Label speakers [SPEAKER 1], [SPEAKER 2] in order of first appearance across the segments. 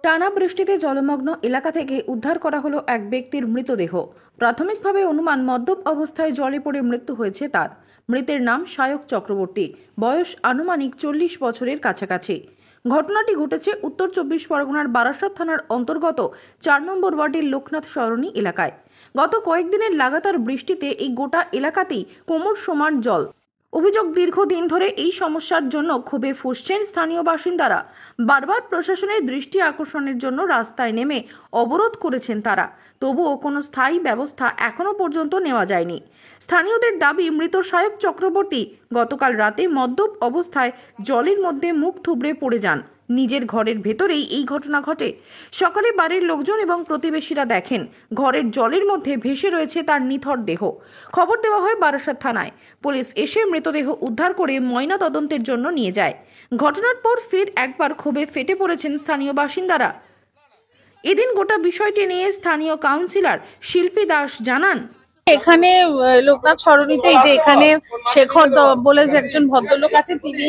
[SPEAKER 1] টানা বৃষ্টিতে জলমগ্ন এলাকা থেকে উদ্ধার করা হলো এক ব্যক্তির মৃতদেহ। প্রাথমিকভাবে অনুমান মদ্যপ অবস্থায় জলে পড়ে মৃত্যু হয়েছে তার। মৃতের নাম সায়ক চক্রবর্তী, বয়স আনুমানিক 40 বছরের কাছাকাছি। ঘটনাটি ঘটেছে উত্তর 24 পরগনার বারাসাত থানার অন্তর্গত 4 নম্বর ওয়ার্ডের লোকনাথ সরণি এলাকায়। গত কয়েকদিনের লাগাতার বৃষ্টিতে এই গোটা এলাকাতেই কোমর সমান জল। অভিযোগ, দীর্ঘদিন ধরে এই সমস্যার জন্য ক্ষোভে ফুঁসছেন স্থানীয় বাসিন্দারা। বারবার প্রশাসনের দৃষ্টি আকর্ষণের জন্য রাস্তায় নেমে অবরোধ করেছেন তারা, তবুও কোনো স্থায়ী ব্যবস্থা এখনো পর্যন্ত নেওয়া যায়নি। স্থানীয়দের দাবি, মৃত সায়ক চক্রবর্তী গতকাল রাতে মদ্যপ অবস্থায় জলের মধ্যে মুখ থুবড়ে পড়ে যান। নিজের ঘরের ভেতরেই এই ঘটনা ঘটে। সকালে বাড়ির লোকজন এবং প্রতিবেশীরা দেখেন ঘরের জলের মধ্যে ভেসে রয়েছে তার নিথর দেহ। খবর দেওয়া হয় বারাসাত থানায়। পুলিশ এসে মৃতদেহ উদ্ধার করে ময়না তদন্তের জন্য নিয়ে যায়। ঘটনার পর ফের একবার ক্ষোভে ফেটে পড়েছেন স্থানীয় বাসিন্দারা। এদিন গোটা বিষয়টি নিয়ে স্থানীয় কাউন্সিলর শিল্পী দাস জানান,
[SPEAKER 2] এখানে লোকনাথ সরণিতে যে এখানে শেখর বলে যে একজন ভদ্রলোক আছে, তিনি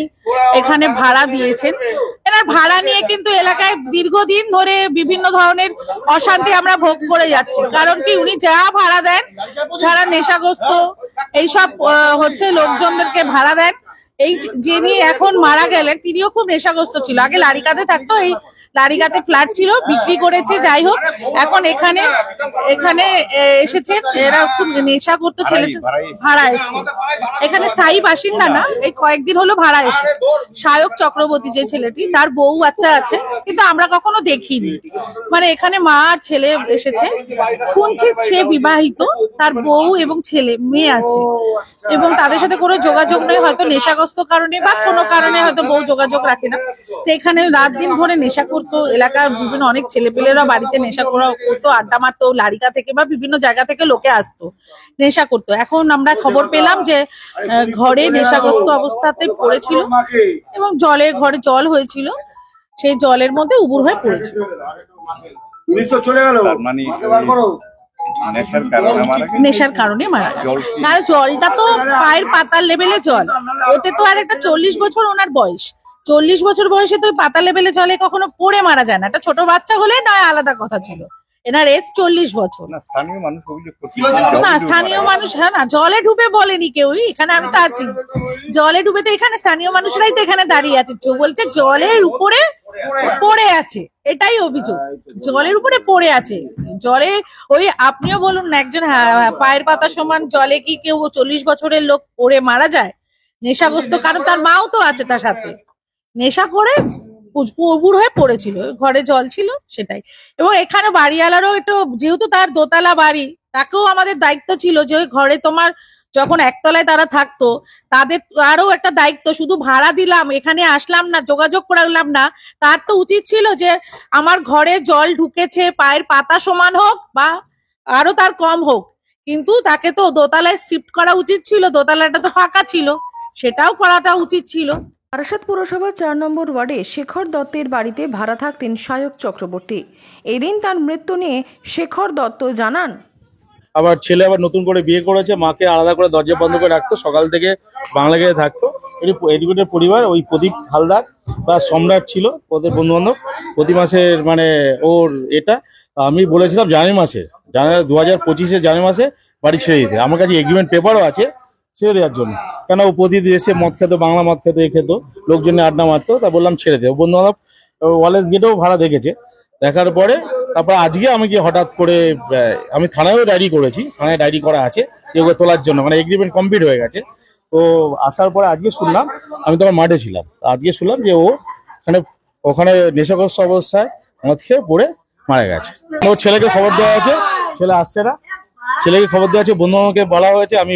[SPEAKER 2] এখানে ভাড়া দিয়েছেন। এনার ভাড়া নিয়ে কিন্তু এলাকায় দীর্ঘদিন ধরে বিভিন্ন ধরনের অশান্তি আমরা ভোগ করে যাচ্ছি। কারণ কি, উনি যা ভাড়া দেন, যারা নেশাগ্রস্ত এইসব হচ্ছে লোকজনদেরকে ভাড়া দেন। এই যিনি এখন মারা গেলেন, তিনিও খুব নেশাগ্রস্ত ছিল। আগে লারিকাতে থাকতো, এই লারিকাতে ফ্ল্যাট ছিল, বিক্রি করেছে। যাই হোক, এখন এখানে এসেছেন। এরা খুব নেশা করতো, ছেলেটা ভাড়া এসছে। এখানে স্থায়ী বাসিন্দা না, এই কয়েকদিন হলো ভাড়া এসেছে। সায়ক চক্রবর্তী যে ছেলেটি, তার বউ বাচ্চা আছে, কিন্তু আমরা কখনো দেখিনি। মানে এখানে মা আর ছেলে এসেছে। শুনছি সে বিবাহিত, তার বউ এবং ছেলে মেয়ে আছে, এবং তাদের সাথে কোনো যোগাযোগ নেই। হয়তো নেশাগ্রস্ত কারণে বা কোনো কারণে হয়তো বউ যোগাযোগ রাখে না। তো এখানে রাত দিন ধরে নেশা করতো। এলাকার বিভিন্ন অনেক ছেলেপেলেরা বাড়িতে নেশা করতো, আড্ডা মারতো, লারিকা থেকে বা বিভিন্ন জায়গা থেকে লোকে আসতো, নেশা করতো। এখন আমরা খবর পেলাম যে ঘরে নেশাগ্রস্ত অবস্থাতে পড়েছিল এবং ঘরে জল হয়েছিল, সেই জলের মধ্যে উবুর হয়ে পড়েছিল। নেশার কারণে মারা গেছে। না, জলটা তো পায়ের পাতার লেভেলে জল। ওতে তো আর একটা 40 বছর ওনার বয়স। 40 বছর বয়সে তো পাতা লেভেলে জলে কখনো পড়ে মারা যায় না। একটা ছোট বাচ্চা হলে নয়, আলাদা কথা ছিল। এনার এজ 40 বছর। না, স্থানীয় মানুষ, হ্যাঁ না, জলে ডুবে বলেনি কেউই। এখানে আমি তো আছি, জলে ডুবে তো এখানে স্থানীয় মানুষরাই তো এখানে দাঁড়িয়ে আছে। বলছে জলের উপরে পড়ে আছে, এটাই অভিযোগ। জলের উপরে পড়ে আছে, জলে ওই আপনিও বলুন না, একজন পায়ের পাতা সমান জলে কি কেউ 40 বছরের লোক পড়ে মারা যায়? নেশাগ্রস্ত, কারণ তার মাও তো আছে তার সাথে। নেশা করে উবুর হয়ে পড়েছিল, ঘরে জল ছিল সেটাই। এবং এখানে বাড়িওয়ালারও একটু, যেহেতু তার দোতলা বাড়ি, তাকেও আমাদের দায়িত্ব ছিল যে ওই ঘরে তোমার যখন একতলায় তারা থাকতো, তাদের আরো একটা দায়িত্ব। শুধু ভাড়া দিলাম, এখানে আসলাম না, যোগাযোগ করালাম না, তার তো উচিত ছিল যে আমার ঘরে জল ঢুকেছে, পায়ের পাতা সমান হোক বা আরো তার কম হোক, কিন্তু তাকে তো দোতলায় শিফট করা উচিত ছিল। দোতলাটা তো ফাঁকা ছিল, সেটাও করাটা উচিত ছিল।
[SPEAKER 1] বারাসাত পুরসভা 4 নম্বর ওয়ার্ডে শেখর দত্তের বাড়িতে ভাড়া থাকতেন সায়ক চক্রবর্তী। এদিন তার মৃত্যু নিয়ে শেখর দত্ত জানান,
[SPEAKER 3] আবার ছেলে আবার নতুন করে বিয়ে করেছে, মাকে আলাদা করে দরজা বন্ধ করে রাখতো, সকাল থেকে বাংলা গিয়ে থাকতো। এডুকেটেড পরিবার, ওই প্রদীপ হালদার বা সম্রাট ছিল ওদের বন্ধু বান্ধব। প্রতি মাসের মানে ওর এটা আমি বলেছিলাম জানুয়ারি 2025 জানুয়ারি মাসে বাড়ি ছেড়ে দিতে। আমার কাছে এগ্রিমেন্ট পেপারও আছে ছেড়ে দেওয়ার জন্য। কেন, ও প্রতিদিন এসে মদ খেতো, বাংলা মদ খেতো, খেতো, লোকজনে আড্ডা মারতো। তা বললাম ছেড়ে দেবো। বন্ধু বান্ধব ওয়ালেস গেটেও ভাড়া দেখেছে। দেখার পরে তারপর আজকে আমি কি হঠাৎ করে, আমি থানায়ও ডায়েরি করেছি, থানায় ডায়েরি করা আছে ওকে তোলার জন্য, মানে এগ্রিমেন্ট কমপ্লিট হয়ে গেছে। তো আসার পরে আজকে শুনলাম, আমি তখন মাঠে ছিলাম, আজকে শুনলাম যে ও ওখানে নেশাগ্রস্ত অবস্থায় মদ খেয়ে পড়ে মারা গেছে। ওর ছেলেকে খবর দেওয়া আছে, ছেলে আসছে না, ছেলেকে খবর দেওয়া আছে, বন্ধু বান্ধবকে বলা হয়েছে। আমি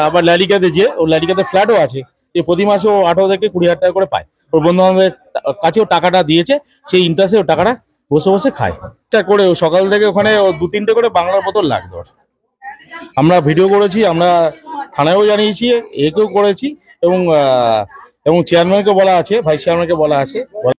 [SPEAKER 3] আবার লারিকাতে ওর লারিকাতে ফ্ল্যাটও আছে, এই প্রতি মাসে ও 18 থেকে 20,000 টাকা করে পায়। ওর বন্ধু বান্ধবের কাছে ও টাকাটা দিয়েছে, সেই ইন্টারেস্টে ও টাকাটা বসে বসে খায়। করে ও সকাল থেকে ওখানে 2-3টে করে বাংলার বোতল লাগতো। আমরা ভিডিও করেছি, আমরা থানায়ও জানিয়েছি, একেও করেছি, এবং চেয়ারম্যানকে বলা আছে, ভাইস চেয়ারম্যানকে বলা আছে।